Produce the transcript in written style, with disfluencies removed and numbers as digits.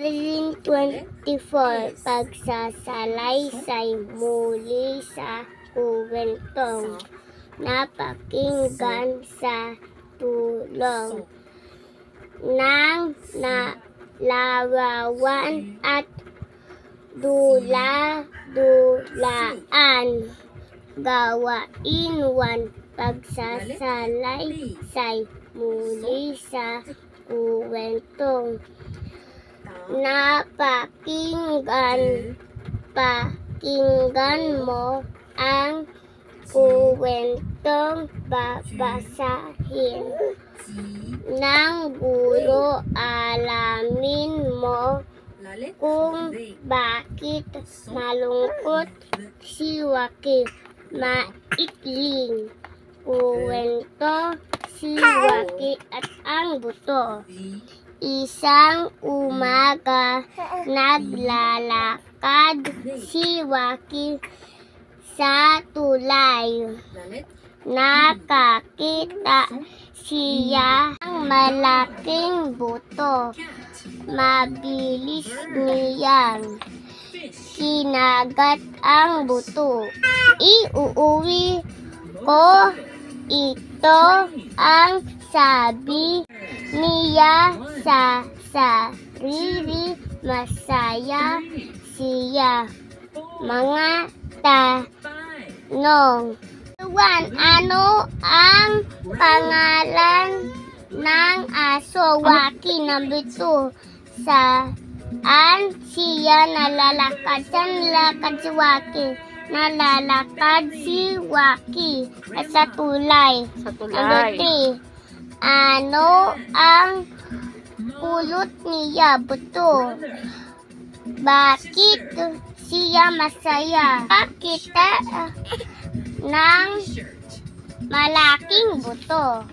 24, pagsasalaysay muli sa kuwentong napakinggan sa tulong ng larawan at dula-dulaan. Gawain 1, pagsasalaysay muli sa kuwentong pakinggan mo ang kuwentong babasahin ng guro. Alamin mo kung bakit malungkot si Waki. Maikling kuwento, si Waki at ang buto. Isang umaga, naglalakad si Waki sa tulay. Nakakita siya ng malaking buto. Mabilis niyang kinagat ang buto. Iuuwi ko ito, ang sabi niya sa sarili. Masaya siya. Mga tanong. 1. Ano ang pangalan ng aso? Waki. Number 2. Saan siya nalalakad? Saan nalalakad si Waki? Nalalakad si Waki sa tulay. Number 3. Ano ang pulot niya? Buto. Bakit siya masaya? Nakita ng malaking buto.